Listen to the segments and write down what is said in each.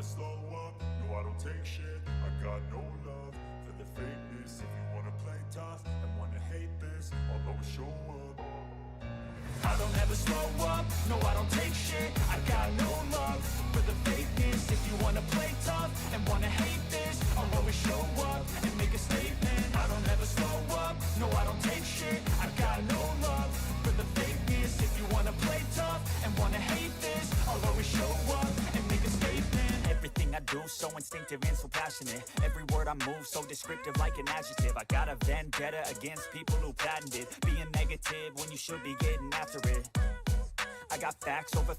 never slow up, no I don't take shit. I got no love for the fakeness. If you wanna play tough and wanna hate this, I'll always show up. I don't ever slow up, no I don't take shit. I got no love for the fakeness. If you wanna play tough and wanna hate this, I'll always show up and make a statement. I don't ever slow up, no I don't take shit. I got no love for the fakeness. If you wanna play tough and wanna hate this, I'll always show up and make a statement. Everything I do so instinctive and so passionate. Every word I move so descriptive like an adjective. I got a vendetta against people who patented being negative when you should be getting after it. I got facts over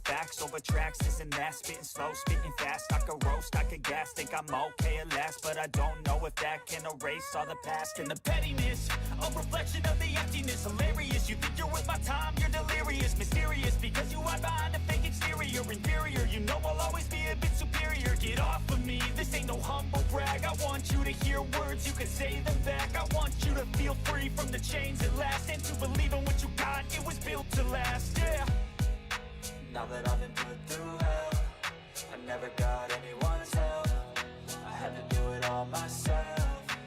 tracks, this and that. Spitting slow, spitting fast. I could roast, I could gas. Think I'm okay at last, but I don't know if that can erase all the past. And the pettiness, a reflection of the emptiness. Hilarious, you think you're worth my time, you're delirious. Mysterious, because you hide behind a fake exterior. Inferior, you know I'll always be a bit superior. Get off of me, this ain't no humble brag. I want you to hear words, you can say them back. I want you to feel free from the chains at last, and to believe in what you got, it was built to last, yeah. Now that I've been put through hell, I never got anyone's help. I had to do it all myself.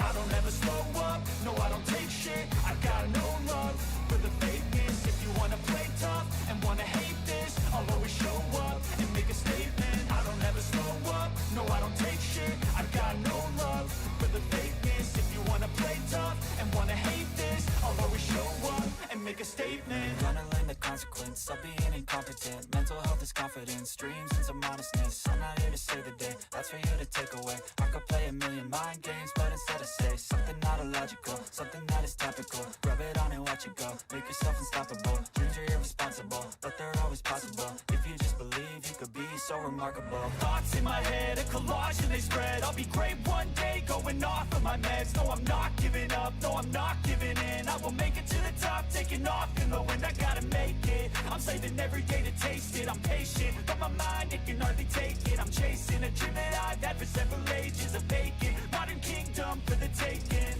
I don't ever slow up, no I don't take shit. I got no love for the fakeness. If you wanna play tough and wanna hate this, I'll always show up and make a statement. I don't ever slow up, no I don't take shit. I got no love for the fakeness. If you wanna play tough and wanna hate this, I'll always show up and make a statement. Gonna learn the consequence of being incompetent. Mental health is confidence, dreams and some modestness. I'm not here to save the day, that's for you to take away. I could play a million mind games, but instead I say something not illogical, something that is topical. Rub it on and watch it go, make yourself unstoppable. Dreams are irresponsible, but they're always possible. If you just believe, you could be so remarkable. Thoughts in my head, a collage and they spread. I'll be great one day, going off of my meds. No, I'm not giving up, no, I'm not giving in. I will make it to the top, taking off in the wind. I gotta make it, I'm saving every day to taste it. I'm patient, but my mind, it can hardly take it. I'm chasing a dream that I've had for several ages. A vacant, modern kingdom for the taking.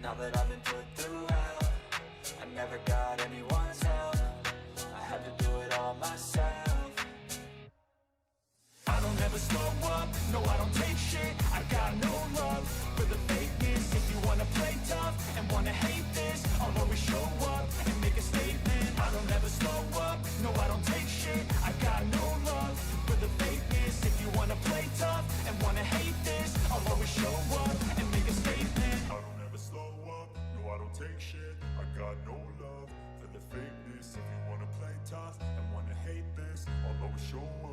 Now that I've been put through hell, I never got anyone's help. I had to do it all myself. I don't ever slow up, no I don't take shit. I got no love for the fakeness. If you wanna play tough and wanna hate this, I'll always show up and make a statement. I don't ever slow up, no I don't take shit. I got no love for the fakeness. If you wanna play tough and wanna hate this, I'll always show up and make a statement. I don't ever slow up, no I don't take shit. I got no love for the fakeness. If you wanna play tough and wanna hate this, I'll always show up.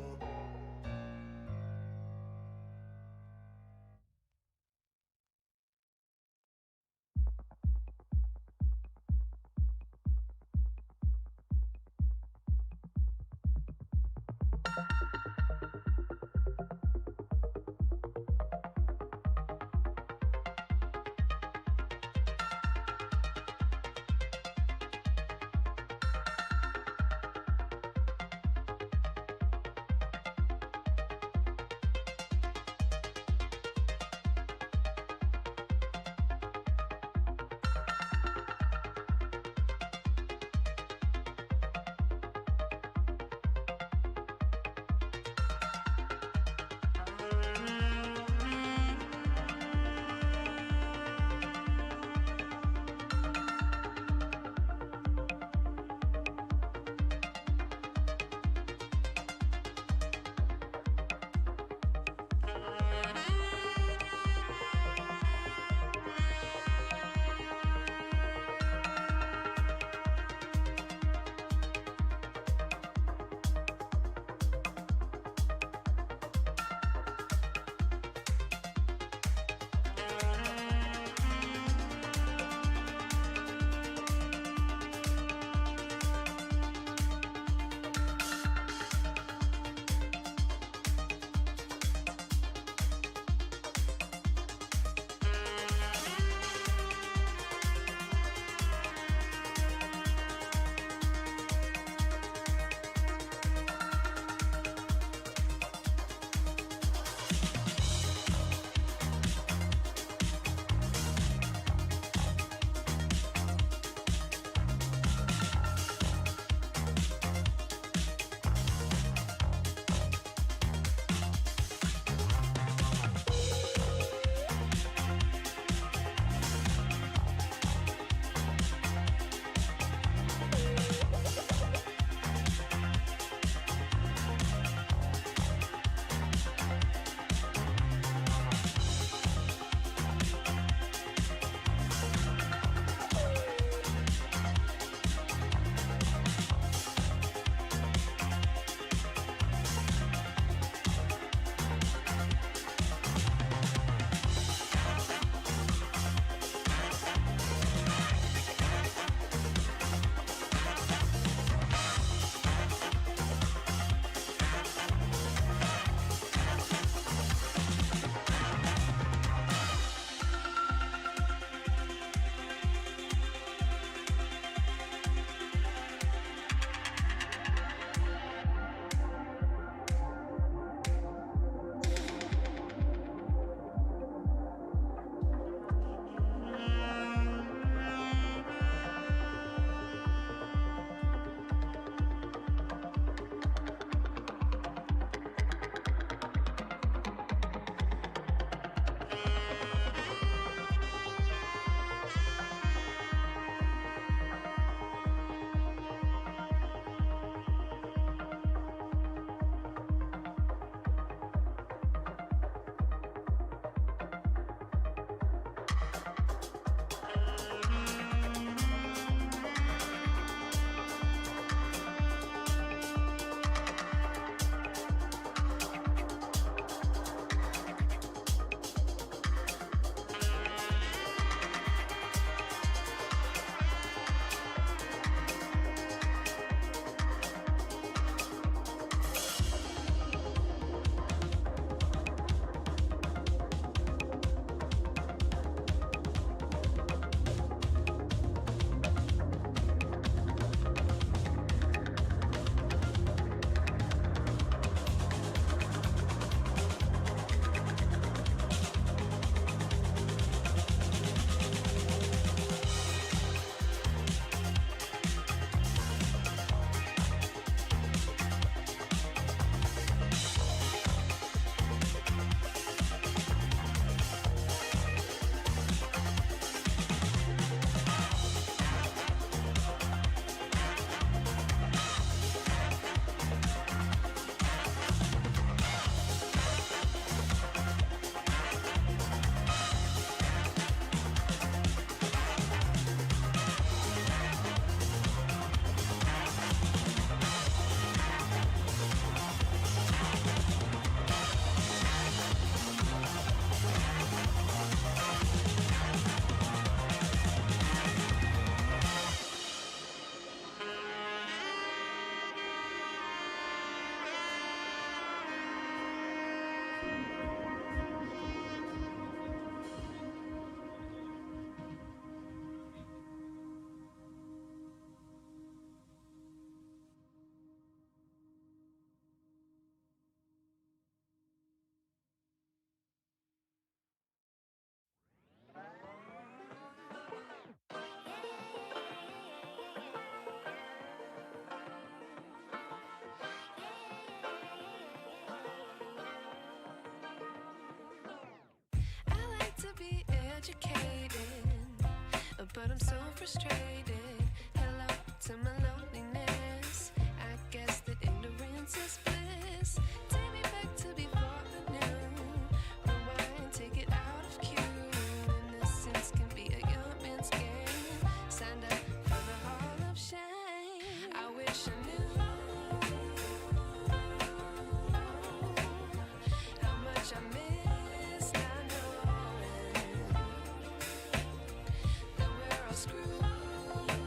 educated, but I'm so frustrated. Hello to my loneliness. I guess that ignorance is bliss. Take me back to before I knew. Rewind, take it out of cue. Innocence can be a young man's game. Signed up for the hall of shame. I wish I knew how much I miss not knowing that we're all screwed.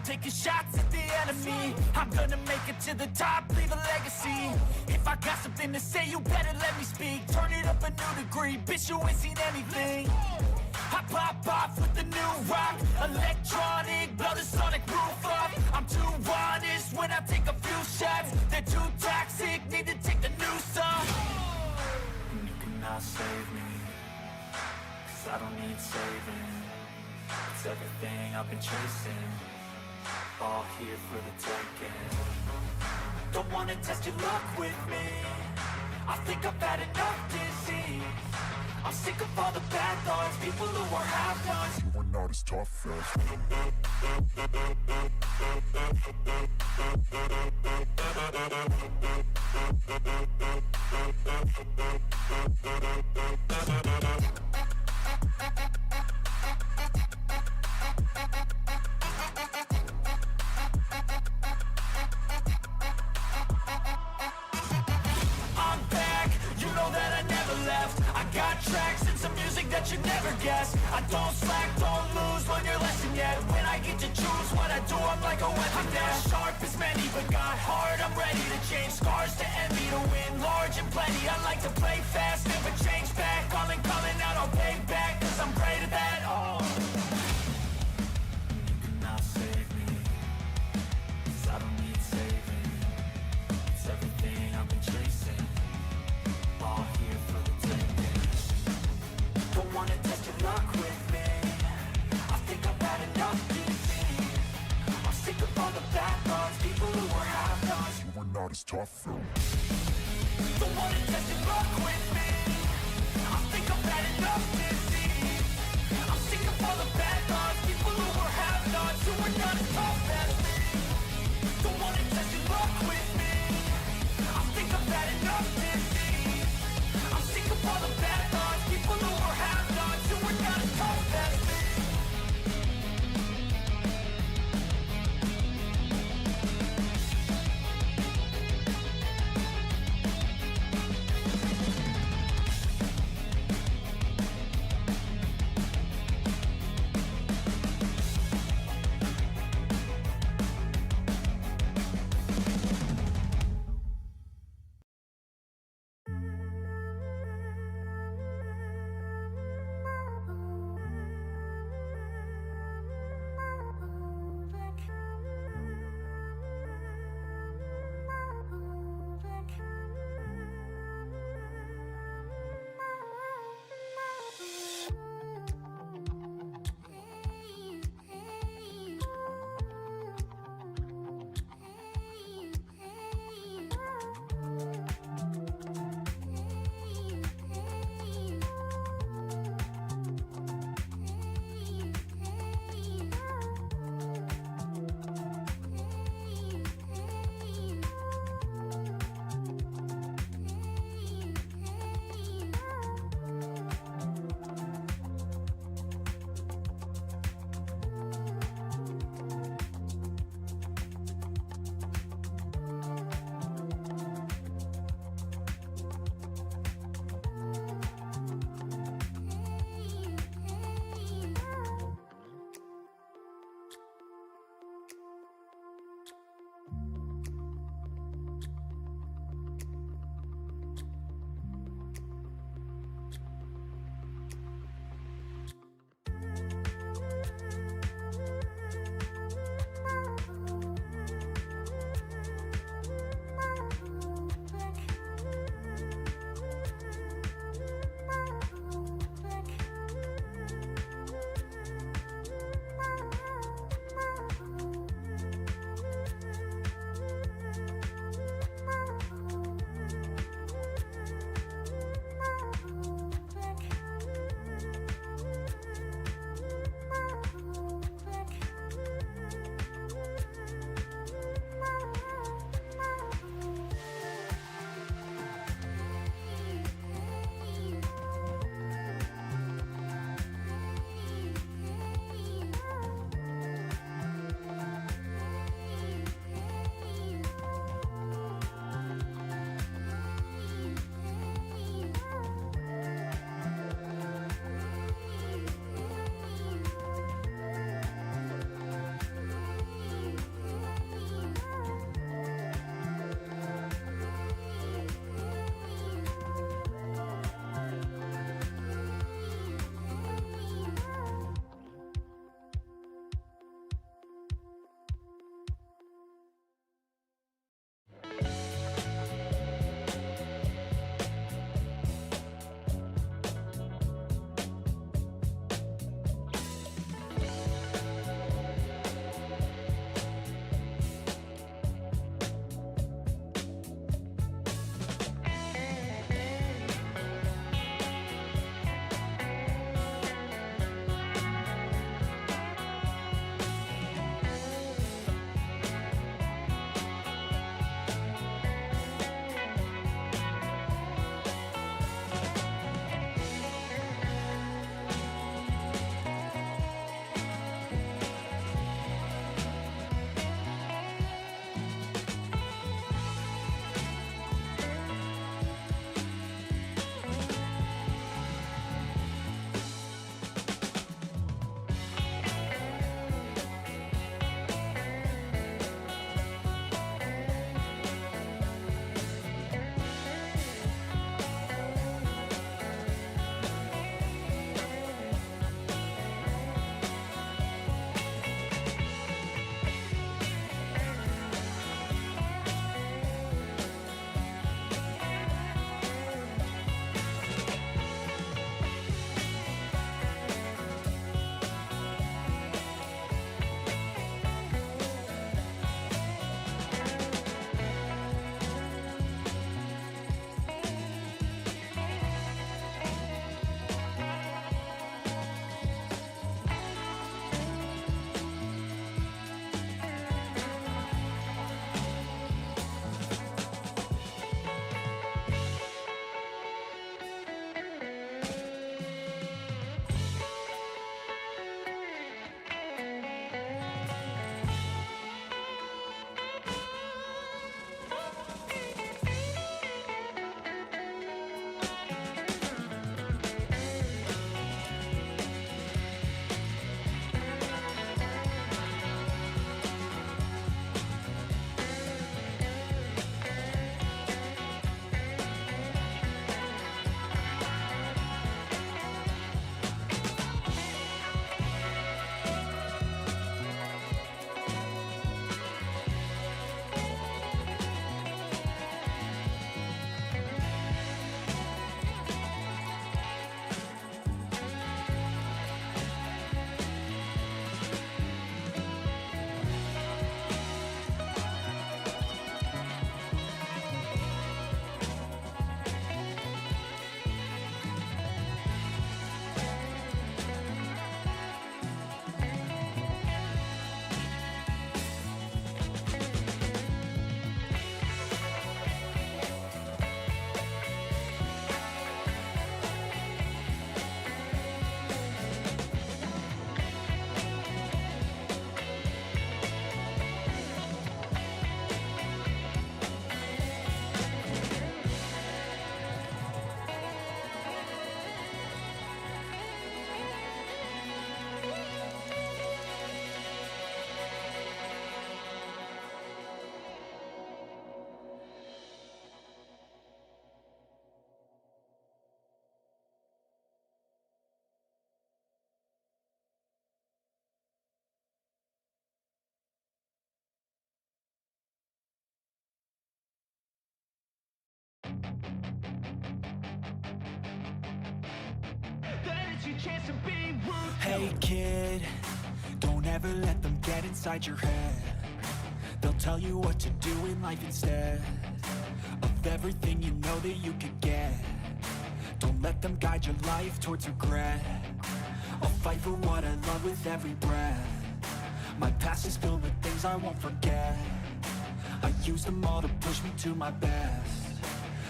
taking shots at the enemy. I'm gonna make it to the top, leave a legacy. If I got something to say, you better let me speak. Turn it up a new degree, bitch, you ain't seen anything. I pop off with the new rock, electronic, blow the sonic roof up. I'm too honest when I take a few shots. They're too toxic, need to take the noose off. And you cannot save me, 'cause I don't need saving. It's everything I've been chasing, all here for the taking. Don't wanna test your luck with me, I think I've had enough disease. I'm sick of all the bad thoughts, people who are half-nots. You are not as tough as I'm back, you know that I never left. I got tracks and some music that you never guessed. I don't slack, don't lose, learn your lesson yet. When I get to choose what I do, I'm like a weapon. I'm not sharp as many, but got heart, I'm ready to change. Scars to envy, to win large and plenty. I like to play fast, never change back. Calling out, I'll pay back, 'cause I'm great at that. Oh, you cannot save me, 'cause I don't need saving. It's everything I've been chasing, all here for the taking. Don't wanna test your luck with me, I think I've had enough disease. I'm sick of all the bad thoughts, people who are half-nots. you are not as tough as Don't wanna test your luck with me, I think I've had enough disease. I'm sick of all the bad thoughts, people who are half-nots, who are not as tough as me. Don't wanna test your luck with me, I think I've had enough disease. I'm sick of all the bad thoughts, people who are half-nots, who are not as tough as me. your chance to be ruthless. Hey kid, don't ever let them get inside your head. They'll tell you what to do in life instead of everything you know that you could get. Don't let them guide your life towards regret. I'll fight for what I love with every breath. My past is filled with things I won't forget. I use them all to push me to my best.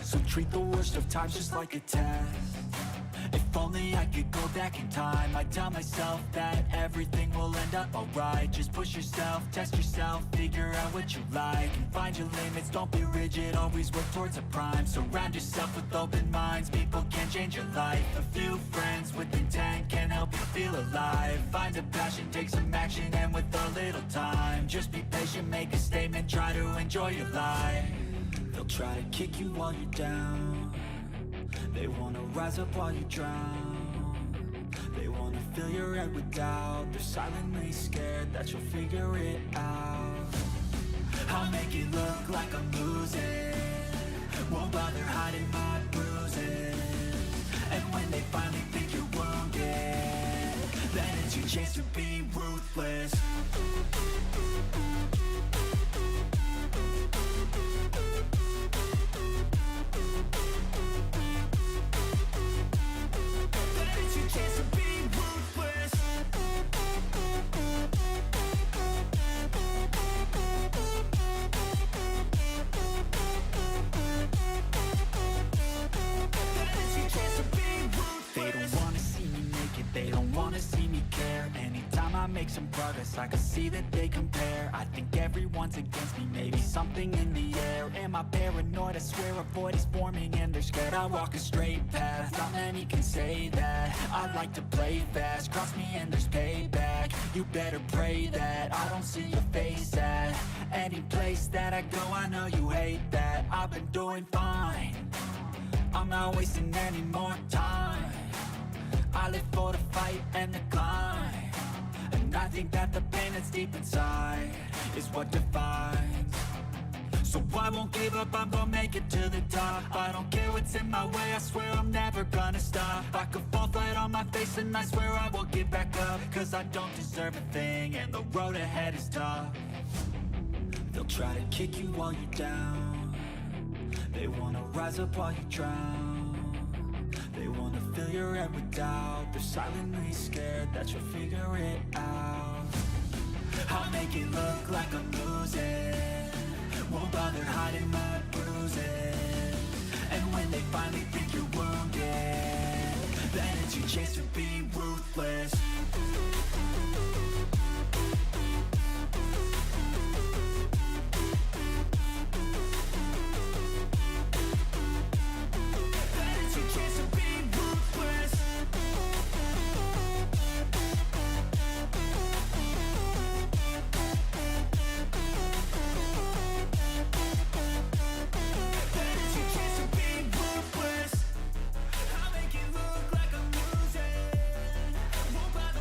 So treat the worst of times just like a test. If only I could go back in time, I'd tell myself that everything will end up alright. Just push yourself, test yourself, figure out what you like, and find your limits, don't be rigid, always work towards a prime. Surround yourself with open minds, people can change your life. A few friends with intent can help you feel alive. Find a passion, take some action, and with a little time, just be patient, make a statement, try to enjoy your life. They'll try to kick you while you're down. They wanna rise up while you drown. They wanna fill your head with doubt. They're silently scared that you'll figure it out. I'll make it look like I'm losing, won't bother hiding my bruises. And when they finally think you're wounded, then it's your chance to be ruthless. Make some progress, I can see that they compare. I think everyone's against me, maybe something in the air. Am I paranoid? I swear a void is forming and they're scared. I walk a straight path, not many can say that. I like to play fast, cross me and there's payback. You better pray that I don't see your face at any place that I go. I know you hate that. I've been doing fine, I'm not wasting any more time. I live for the fight and the climb. And I think that the pain that's deep inside is what defines. So I won't give up, I'm gonna make it to the top. I don't care what's in my way, I swear I'm never gonna stop. I could fall flat on my face and I swear I won't get back up. Cause I don't deserve a thing and the road ahead is tough. They'll try to kick you while you're down. They wanna rise up while you drown. They wanna fill your head with doubt. They're silently scared that you'll figure it out. I'll make it look like I'm losing, won't bother hiding my bruises. And when they finally think you're wounded, then it's your chance to be ruthless. Won't bother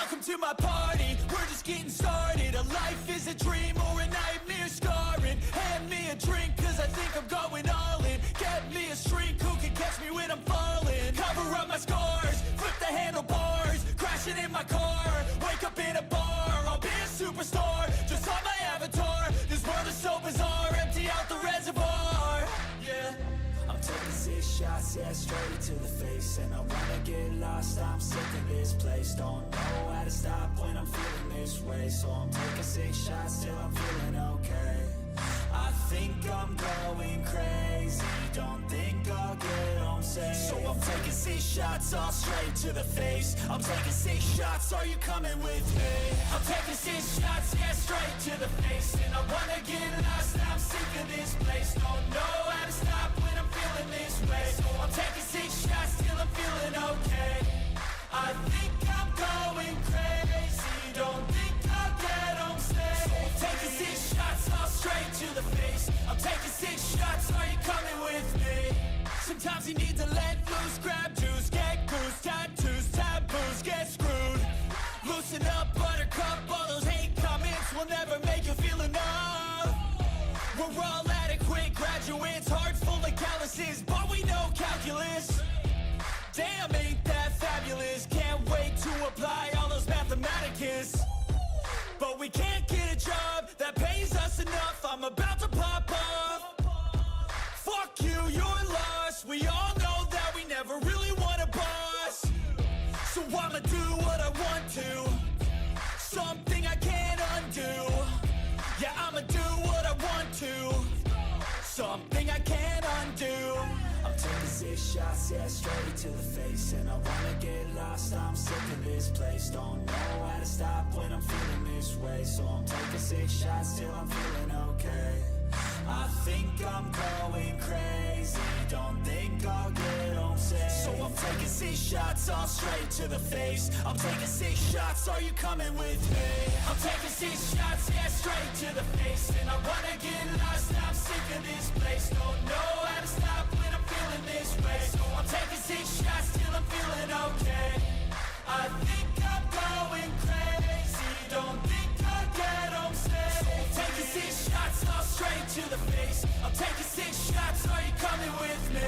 Welcome to my party, we're just getting started. A life is a dream or a nightmare scarring. Hand me a drink cause I think I'm going all in. Get me a shrink who can catch me when I'm falling. Cover up my scars, flip the handlebars. Crashing in my car, wake up in a bar. I'll be a superstar, just on my avatar. This world is so bizarre, empty out the reservoir. Yeah, I'm taking 6 shots, yeah, straight to the face. And I wanna get lost, I'm sick of this place. Don't know how to stop when I'm feeling this way. So I'm taking 6 shots till I'm feeling okay. I think I'm going crazy, don't think I'll get home safe. So I'm taking 6 shots, all straight to the face. I'm taking 6 shots, are you coming with me? I'm taking 6 shots, yeah, straight to the face. And I wanna get lost, I'm sick of this place. Don't know how to stop when I'm feeling this way. So I'm taking 6 shots till I'm feeling okay. I think I'm going crazy, don't think I'll get home safe. So I'm taking 6 shots, all straight to the face. I'm taking 6 shots, are you coming with me? Sometimes you need to let loose, grab juice, get goose, tattoos, taboos, get screwed. Loosen up, buttercup, all those hate comments will never make you feel enough. We're all adequate graduates, hearts full of calluses, but we know calculus. Damn, ain't that fabulous? Can't wait to apply all those mathematicus. But we can't get a job that pays us enough. I'm about to pop off. Fuck you, you're lost. We all know that we never really want a boss. So I'ma do what I want to, something I can't undo. Yeah, I'ma do what I want to, something I can't undo. I'm taking 6 shots, yeah, straight to the face. And I wanna get lost, I'm sick of this place. Don't know how to stop when I'm feeling this way. So I'm taking 6 shots till I'm feeling okay. I think I'm going crazy, don't think I'll get home safe. So I'm taking 6 shots, all straight to the face. I'm taking 6 shots, are you coming with me? I'm taking 6 shots, yeah, straight to the face. And I wanna get lost, I'm sick of this place. Don't know how to stop when I'm feeling this way. So I'm taking 6 shots till I'm feeling okay. I think I'm going crazy, don't think I'll get home safe. So I'm taking 6 shots, all straight to the face. I'm taking 6 shots, are you coming with me?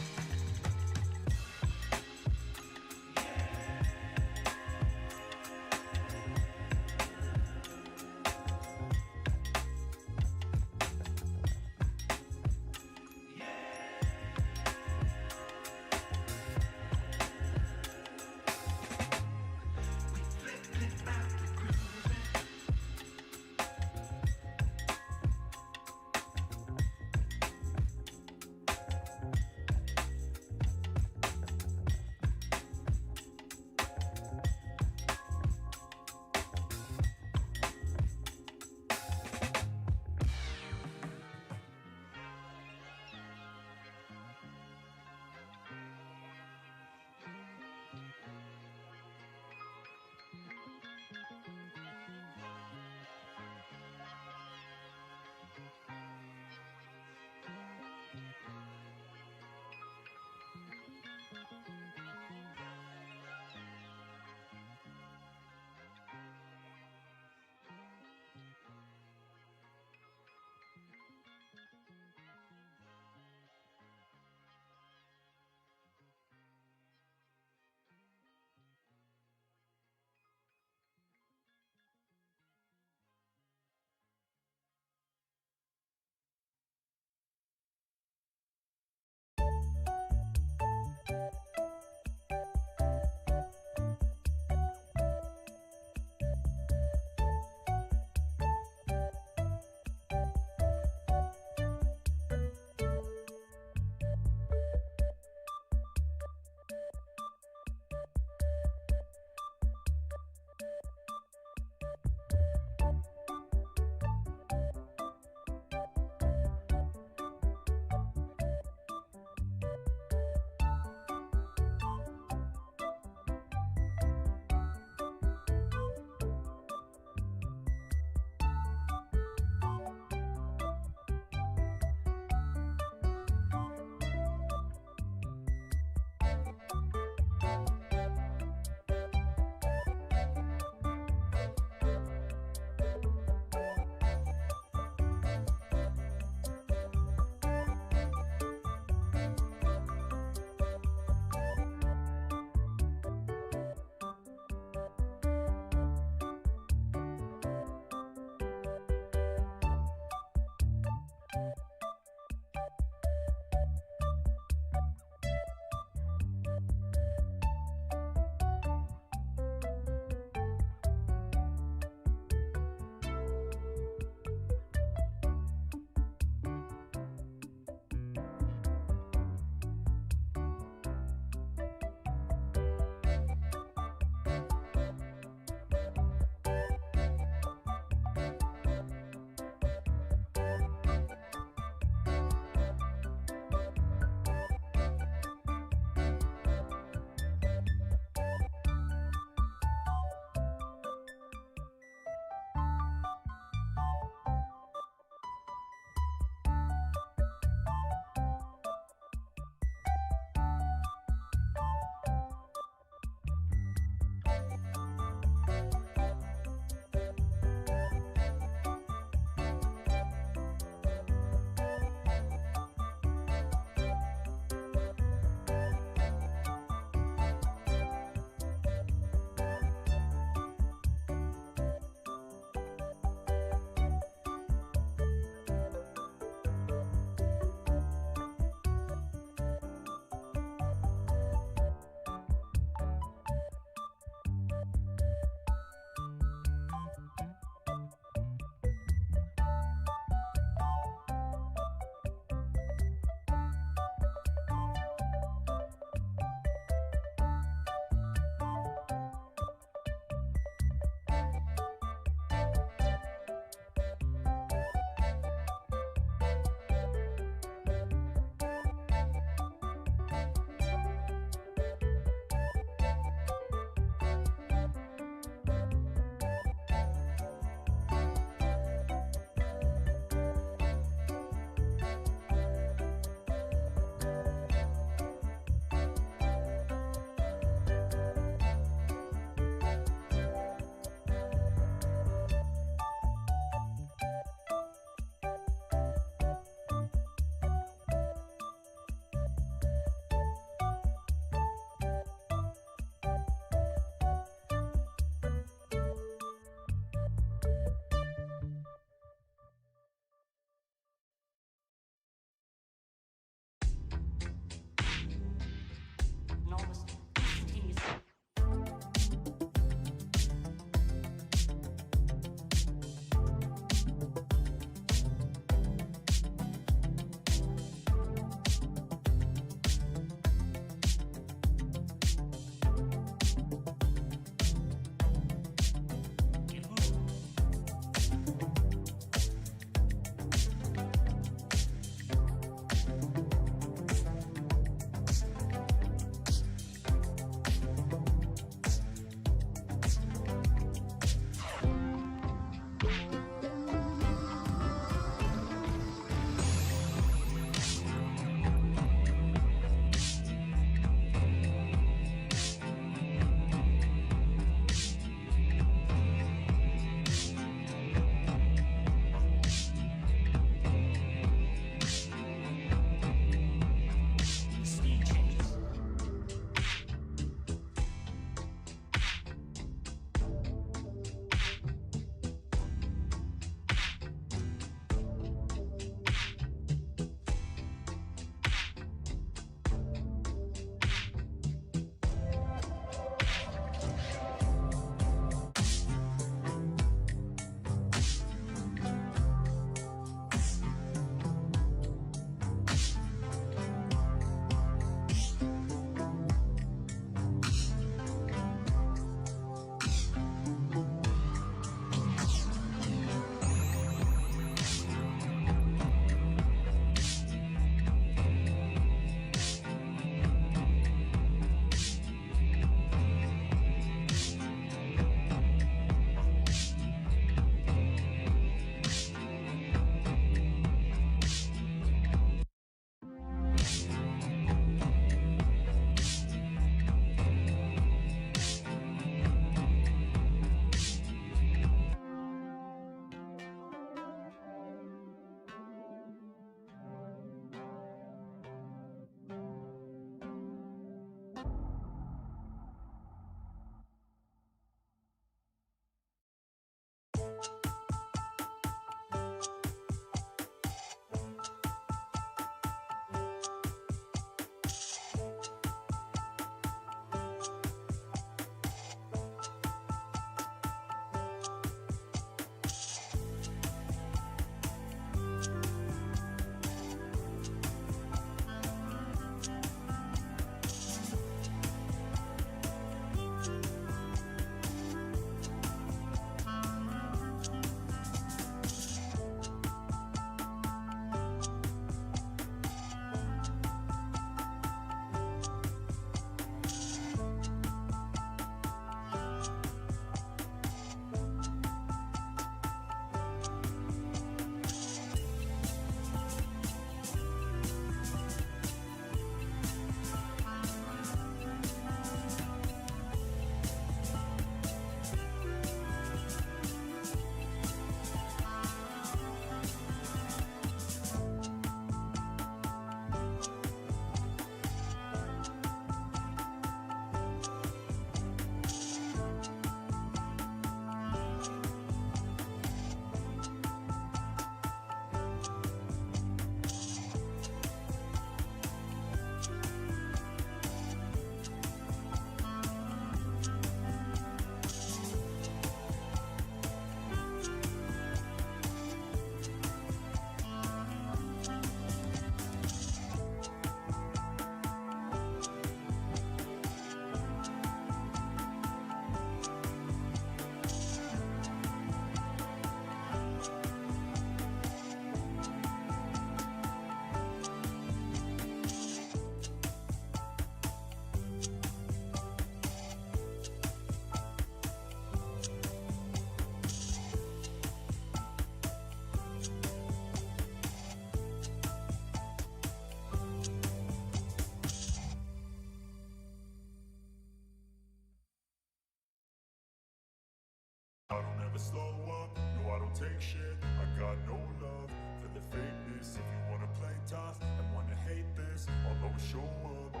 never slow up, no I don't take shit. I got no love for the fakeness. If you wanna play tough and wanna hate this, I'll always show up.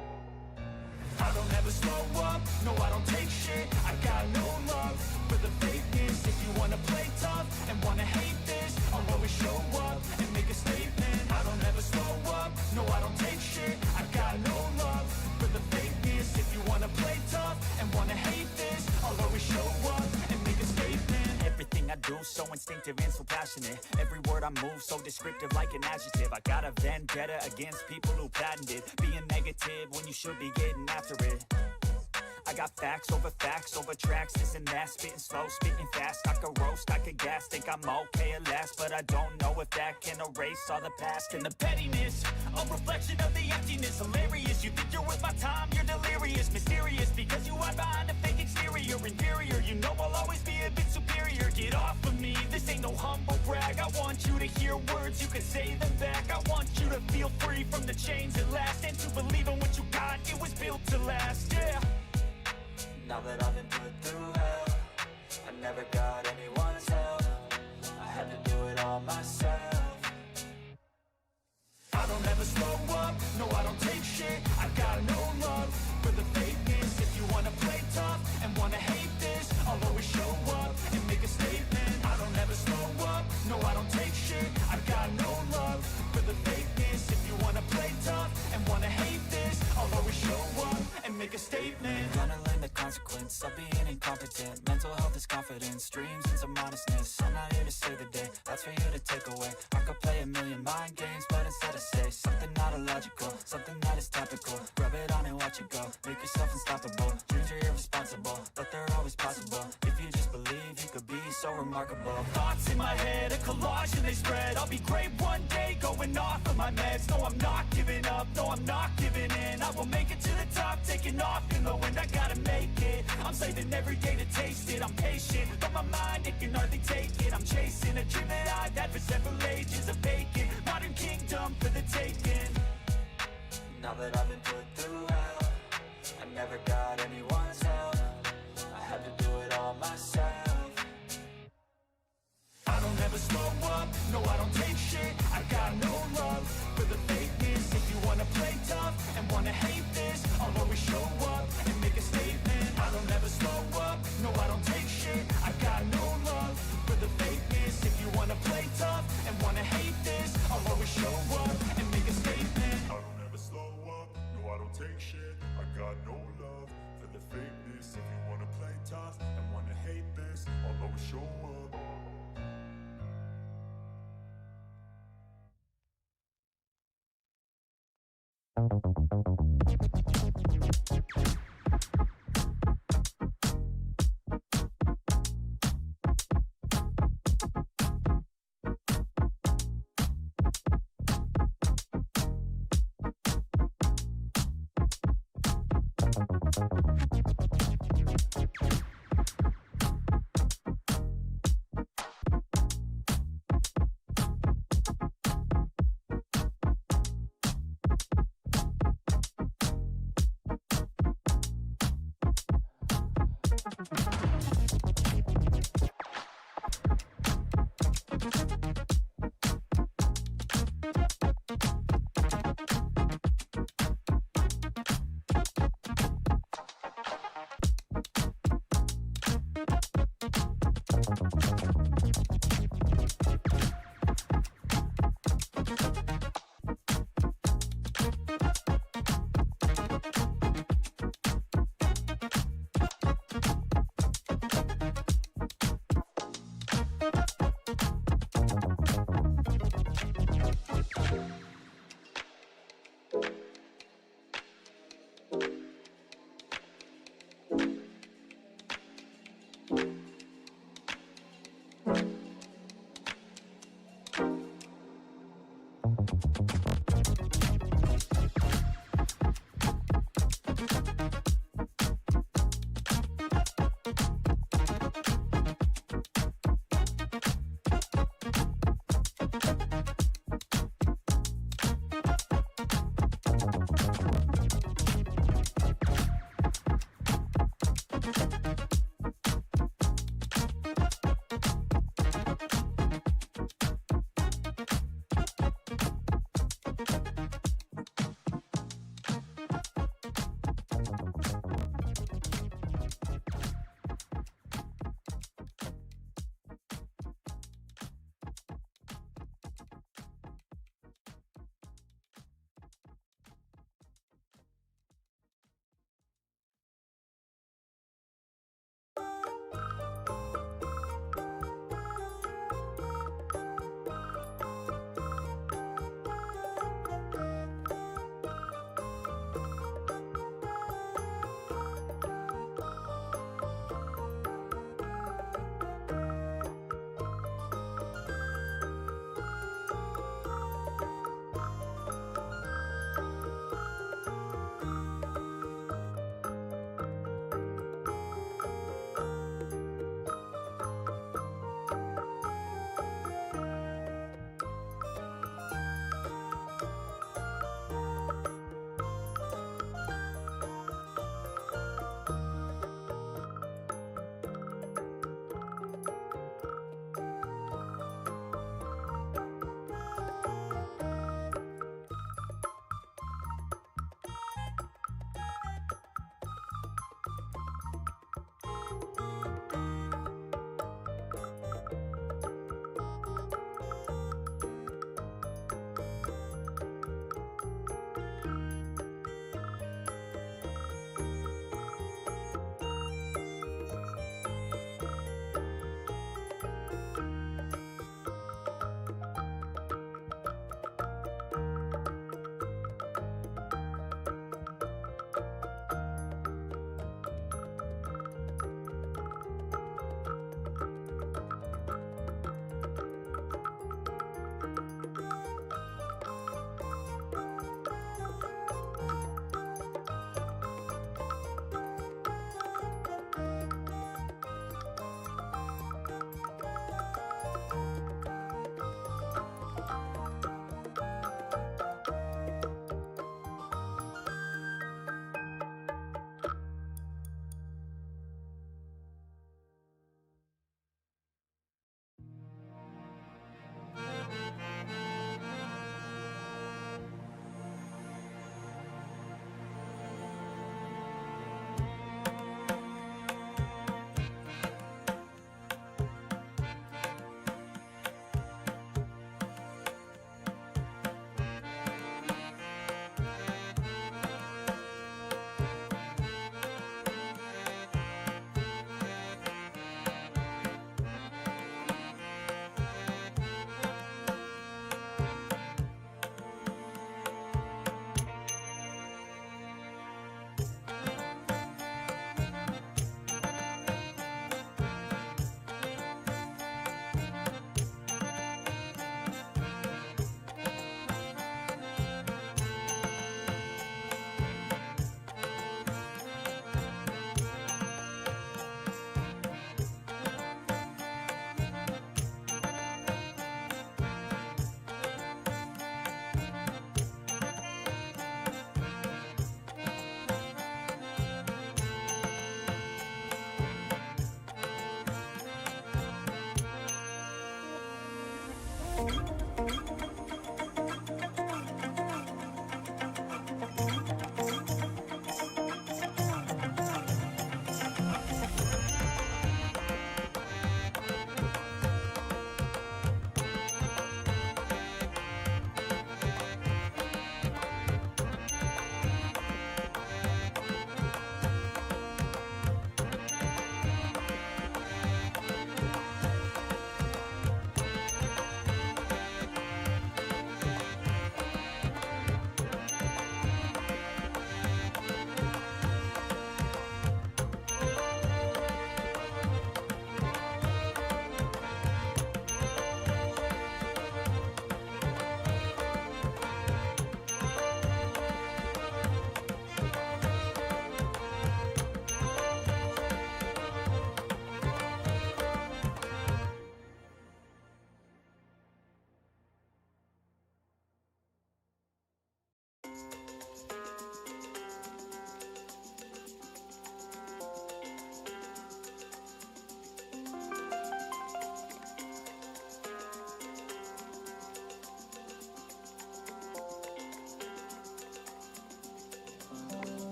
I don't ever slow up, no I don't take shit. I got no love for the fakeness. If you wanna play tough and wanna hate this, I'll always show up and make a statement. I don't ever slow up, no I don't take shit. I got no love for the fakeness. If you wanna play tough and wanna hate this, I'll always show up and make a statement. Everything I do so instinctive and so passionate. Every word I move so descriptive like an adjective. I got a vendetta against people who patented being negative when you should be getting after it. I got facts over tracks, this and that. Spitting slow, spitting fast. I could roast, I could gas. Think I'm okay at last, but I don't know if that can erase all the past. And the pettiness, a reflection of the emptiness. Hilarious, you think you're worth my time, you're delirious. Mysterious, because you hide behind a fake exterior. Inferior, you know I'll always be a bit superior. Get off of me, this ain't no humble brag. I want you to hear words, you can say them back. I want you to feel free from the chains at last, and to believe in what you got, it was built to last, yeah. Now that I've been put through hell, I never got anyone's help. I had to do it all myself. I don't ever slow up, no I don't take shit. I got no love for the fakeness. If you wanna play tough and wanna hate this, I'll always show up and make a statement. I don't ever slow up, no I don't take shit. I got no love for the fakeness. If you wanna play tough and wanna hate this, I'll always show up and make a statement. Gonna learn the consequence of being incompetent. Mental health is confidence, dreams and some honestness. I'm not here to save the day, that's for you to take away. I could play a million mind games, but instead I say something not illogical, something that is topical. Rub it on and watch it go, make yourself unstoppable. Dreams are irresponsible, but they're always possible. If you just believe, you could be so remarkable. Thoughts in my head, a collage and they spread. I'll be great one day, going off of my meds. No, I'm not giving up, no, I'm not giving in. I will make it to the top, taking off in the wind. I gotta make it, I'm saving every day to taste it. I'm patient, but my mind, it can hardly take it. I'm chasing a dream that I've had for several ages. A vacant, modern kingdom for the taking. Now that I've been put through hell, I never got anyone's help. I had to do it all myself. I don't ever slow up, no I don't take shit. I got no love for the fakeness. If you wanna play tough and wanna hate this, I'll always show up and make a statement. I don't ever slow up, no I don't take shit. I got no love for the fakeness. If you wanna play tough and wanna hate this, I'll always show up and make a statement. I don't ever slow up, no I don't take shit. I got no love for the fakeness. If you wanna play tough and wanna hate this, I'll always show up.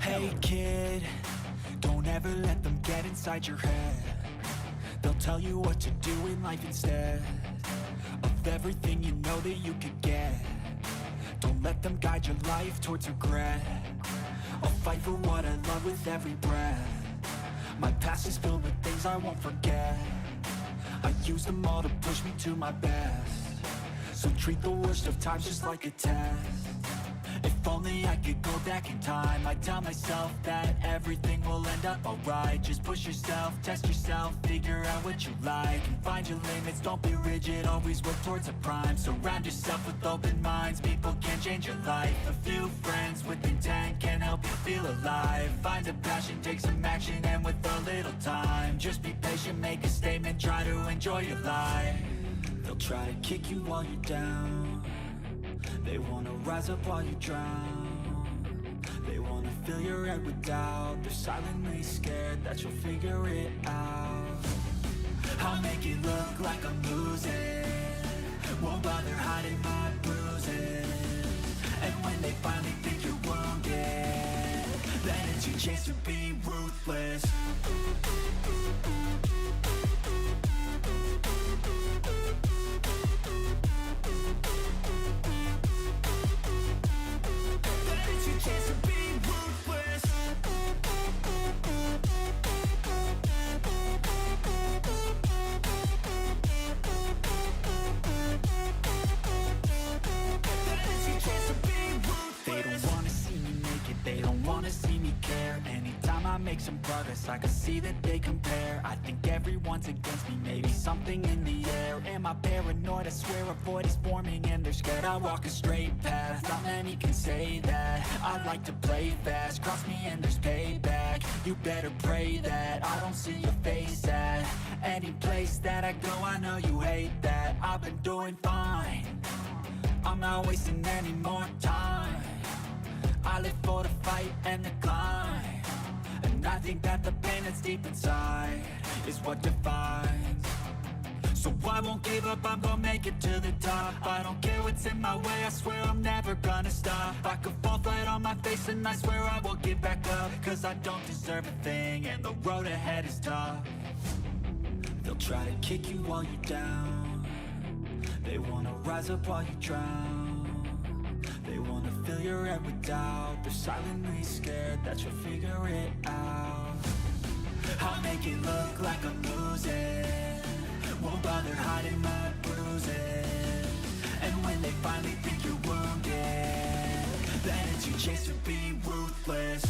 Hey kid, don't ever let them get inside your head. They'll tell you what to do in life instead of everything you know that you could get. Don't let them guide your life towards regret. I'll fight for what I love with every breath. My past is filled with things I won't forget. I use them all to push me to my best. So treat the worst of times just like a test. If only I could go back in time, I'd tell myself that everything will end up alright. Just push yourself, test yourself, figure out what you like, and find your limits, don't be rigid, always work towards a prime. Surround yourself with open minds, people can change your life. A few friends with intent can help you feel alive. Find a passion, take some action, and with a little time, just be patient, make a statement, try to enjoy your life. They'll try to kick you while you're down. They wanna rise up while you drown. They wanna fill your head with doubt. They're silently scared that you'll figure it out. I'll make it look like I'm losing, won't bother hiding my bruises. And when they finally think you're wounded, then it's your chance to be ruthless. Make some progress, I can see that they compare. I think everyone's against me, maybe something in the air. Am I paranoid? I swear a void is forming and they're scared I walk a straight path. Not many can say that. I like to play fast, cross me and there's payback. You better pray that I don't see your face at any place that I go. I know you hate that. I've been doing fine, I'm not wasting any more time. I live for the fight and the climb. And I think that the pain that's deep inside is what defines. So I won't give up, I'm gonna make it to the top. I don't care what's in my way, I swear I'm never gonna stop. I could fall flat on my face and I swear I will get back up. Cause I don't deserve a thing and the road ahead is tough. They'll try to kick you while you're down. They wanna rise up while you drown. They wanna fill your head with doubt. They're silently scared that you'll figure it out. I'll make it look like I'm losing, won't bother hiding my bruises. And when they finally think you're wounded, then it's your chance to be ruthless.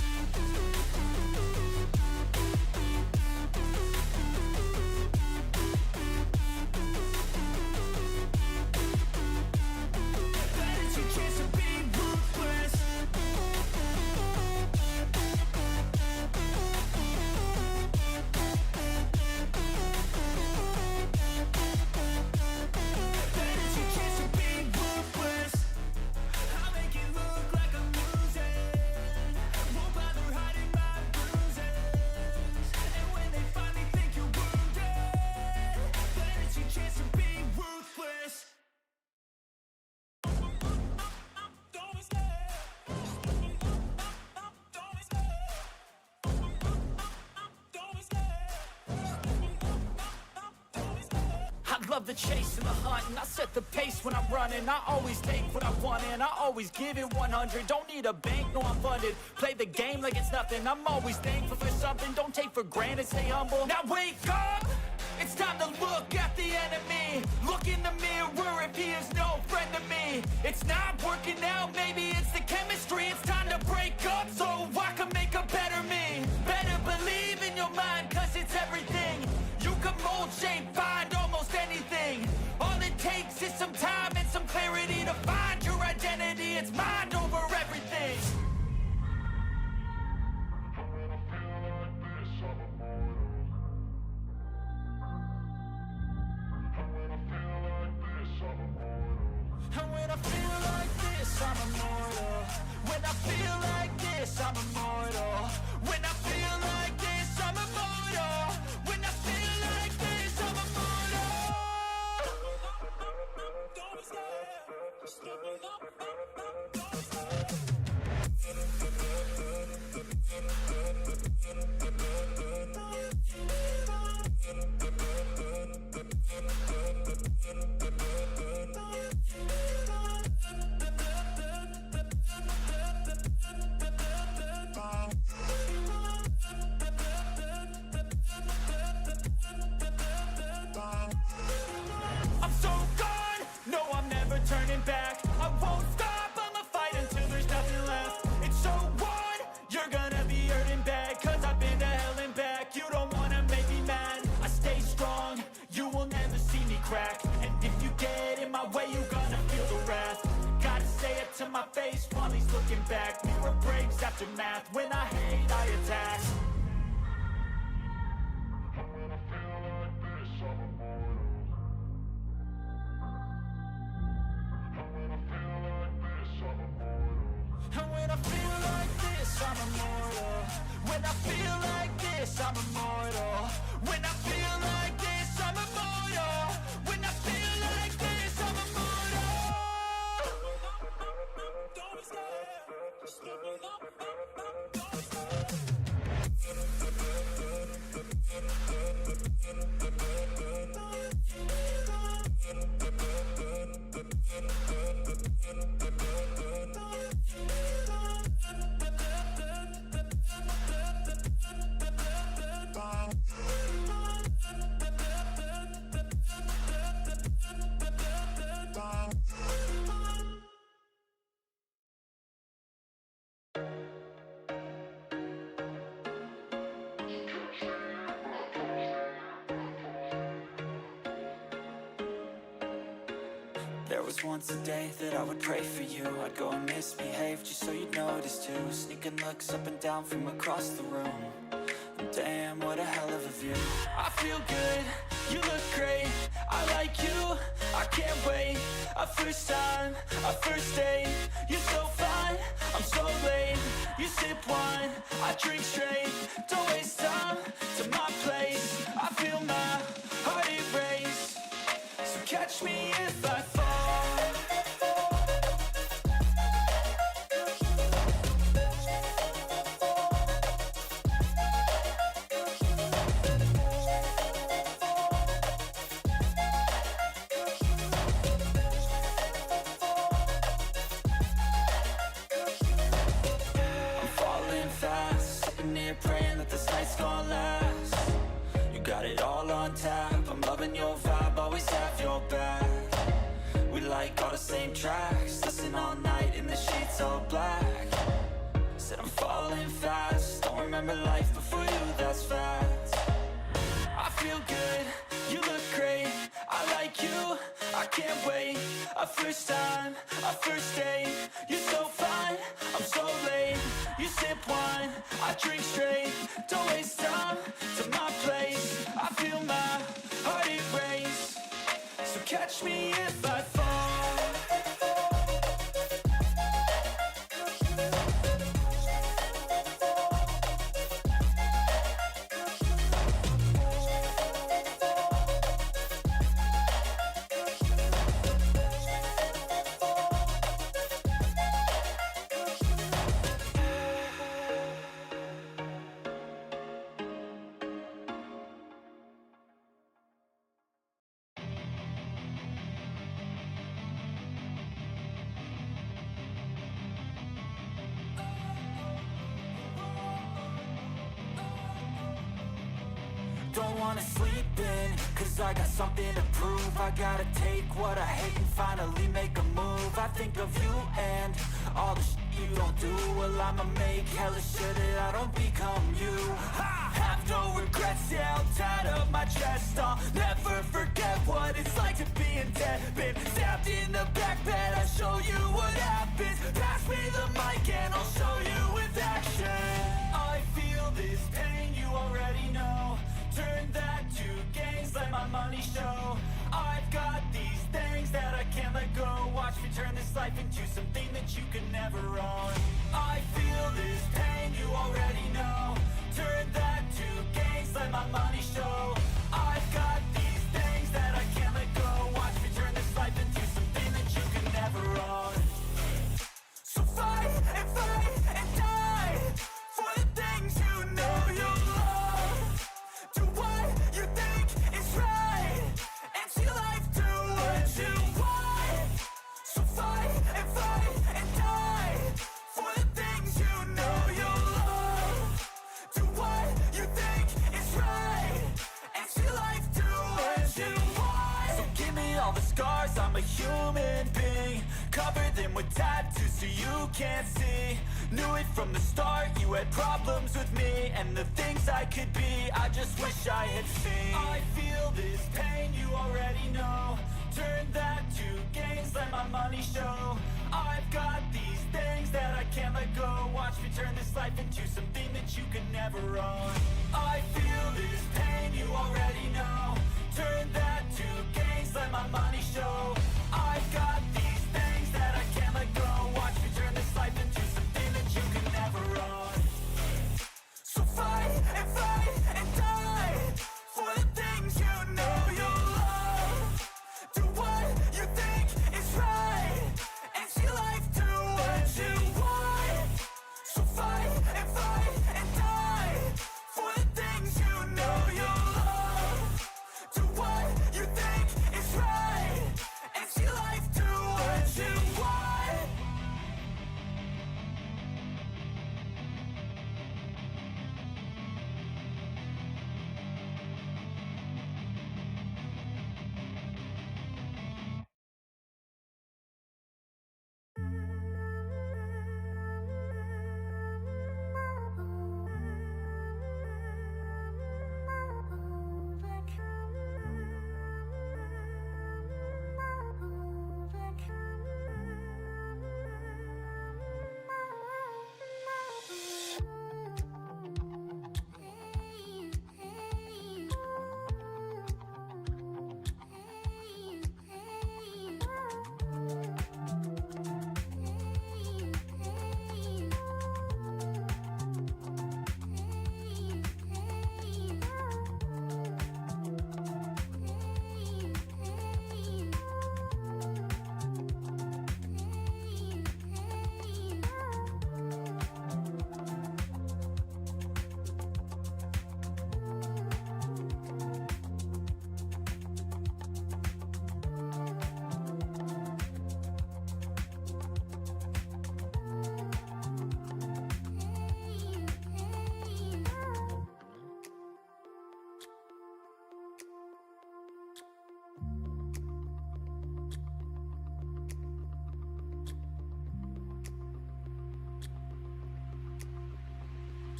the chase and the hunt, and I set the pace when I'm running. I always take what I want and I always give it 100. Don't need a bank, no I'm funded. Play the game like it's nothing. I'm always thankful for something. Don't take for granted, stay humble. Now wake up! It's time to look at the enemy. Look in the mirror if he is no friend to me. It's not working out, maybe it's the chemistry. It's time to break up so I can make a better me. Better believe in your mind, cause it's everything. You can mold, shape, find almost anything. All it takes is some time and some clarity to find your identity. It's mind over everything. And when I feel like this, I'm immortal. When I feel like this, I'm immortal. When I feel like this, I'm immortal. When I feel like this, I'm immortal. Don't be scared. Just level up. Don't be scared. I'm so gone, no I'm never turning back. I won't stop, I'ma fight until there's nothing left. It's so on, you're gonna be hurting bad. Cause I've been to hell and back. You don't wanna make me mad. I stay strong, you will never see me crack. And if you get in my way, you're gonna feel the wrath. Gotta say it to my face while he's looking back. Mirror breaks after math, when I hate I attack. And when I feel like this, I'm immortal. When I feel like this, I'm immortal. When I feel like this, I'm immortal. When I feel like this, I'm immortal. Don't be scared. Just level up. Don't be scared. There was once a day that I would pray for you. I'd go and misbehave just so you'd notice too. Sneaking looks up and down from across the room. And damn, what a hell of a view. I feel good, you look great. I like you, I can't wait. A first time, a first date. You're so fine, I'm so late. You sip wine, I drink straight. Don't waste time to my place. I feel my heart erase. So catch me if I fall. I'm falling fast, sitting here praying that this night's gonna last. You got it all on tap, I'm loving your vibe, always have your back. We like all the same tracks, listen all night in the sheets all black. Said I'm falling fast, don't remember life before you, that's fact. I feel good, you look great, I like you, I can't wait. A first time, a first date. You're so fine, I'm so late. You sip wine, I drink straight. Don't waste time to my place. I feel my heart erase. So catch me if I fall. wanna sleep in, cause I got something to prove. I gotta take what I hate and finally make a move. I think of you and all the shit you don't do. Well, I'ma make hella sure that I don't become you. I have no regrets, yeah, I'll tie up my chest. I'll never forget what it's like to be in debt. Been stabbed in the back bed, I'll show you what happens. Pass me the mic and I'll show you with action. I feel this pain, you already know. Turn that to gains, let my money show. I've got these things that I can't let go. Watch me turn this life into something that you can never own. I feel this pain, you already know. Turn that to gains, let my money show. I've got these things that I can't let go. Watch me turn this life into something that you can never own. So fight and die for the things you know you love. Do what you think is right and see life do what you want. So fight and die for the things you know you love. Do what you think is right and see life do what you want. So give me all the scars, I'm a human being. Cover them with tattoos so you can't see. Knew it from the start, you had problems with me and the things I could be, I just wish I had seen. I feel this pain, you already know. Turn that to gains, let my money show. I've got these things that I can't let go. Watch me turn this life into something that you can never own. I feel this pain, you already know. Turn that to gains, let my money show. I've got these things that I can't let go. Watch me turn this life into something that you can never own. So fight and die for the things you know you love. Do what you think is right and see life do what you want. So fight and die for the things you know you love. Do what you think is right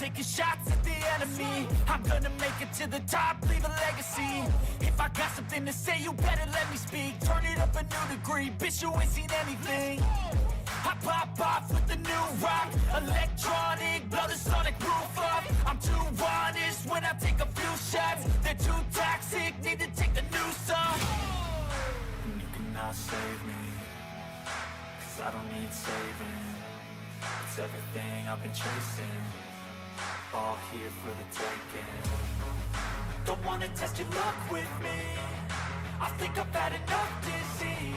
taking shots at the enemy. I'm gonna make it to the top, leave a legacy. If I got something to say, you better let me speak. Turn it up a new degree, bitch, you ain't seen anything. I pop off with the new rock, electronic, blow the sonic roof up. I'm too honest when I take a few shots. They're too toxic, need to take the noose off. And you cannot save me, 'cause I don't need saving. It's everything I've been chasing, all here for the taking. Don't wanna test your luck with me, I think I've had enough disease.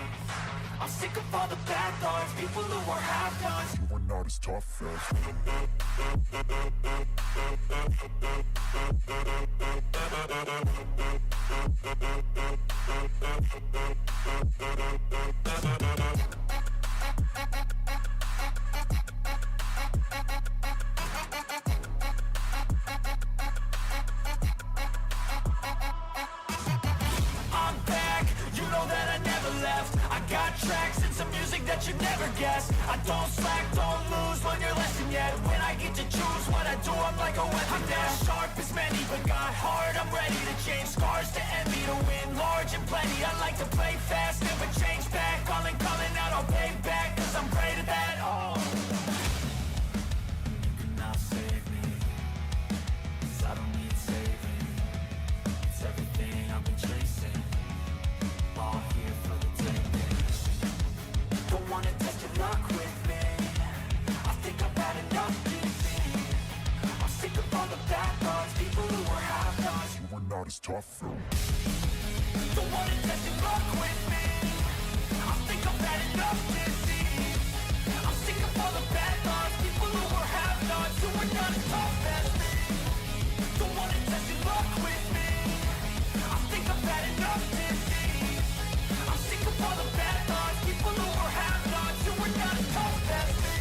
I'm sick of all the bad thoughts, people who are half-nots. You are not as tough as I'm back, you know that I never left. I got tracks and some music that you never guessed. I don't slack, don't lose, learn your lesson yet. When I get to choose what I do, I'm like a weapon. I'm not sharp as many, but got heart, I'm ready to change. Scars to envy, to win large and plenty. I like to play fast, never change back. Calling out, I'll pay back, 'cause I'm great at that. Oh, you cannot save me, 'cause I don't need saving. It's everything I've been chasing, all here for the taking. Don't wanna test your luck with me, I think I've had enough disease. I'm sick of all the bad thoughts, people who are half-nots. you are not as tough as Don't wanna test your luck with me, I think I've had enough disease. I'm sick of all the bad thoughts, people who are half-nots, who are not as tough as me. Don't wanna test your luck with me, I think I've had enough disease. I'm sick of all the bad thoughts, people who are half-nots, who are not as tough as me.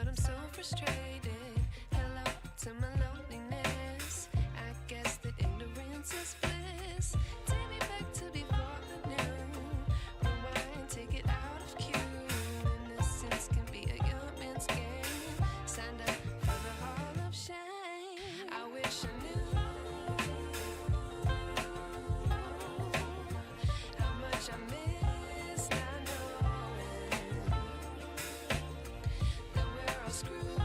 but I'm so frustrated. Hello to my loneliness. I guess that ignorance is bliss. Take me back to before the noon. Rewind, take it out of cue. Innocence can be a young man's game. Signed up for the hall of shame. I wish I knew how much I miss not knowing that we're all screwed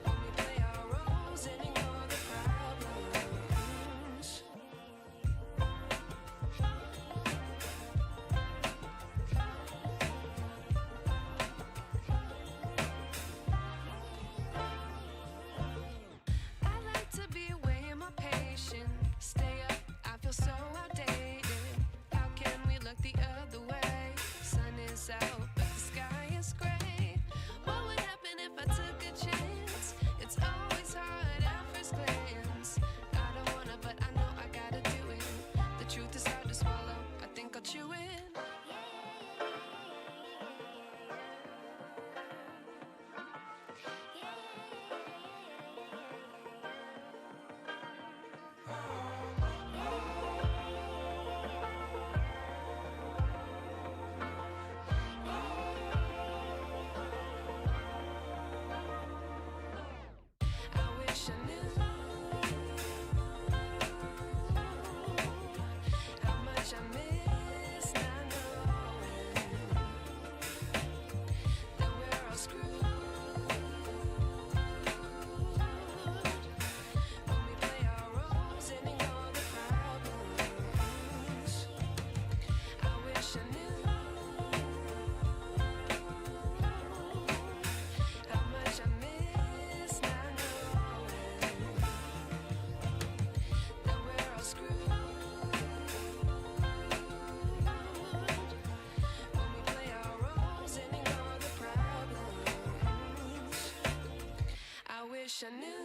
when we play our roles and ignore the problems. I like to be away in my patience. Stay up, I feel so outdated. How can we look the other way? Sun is out, but the sky is gray. What would happen if I took a chance? It's always hard at first glance. I don't wanna, but I know I gotta do it. The truth is hard to swallow. I think I'll chew it. I wish I knew how much I miss not knowing that we're all screwed when we play our roles and ignore the problems. I wish I knew how much I miss not knowing that we're all screwed when we play our roles and ignore the problems. I wish I knew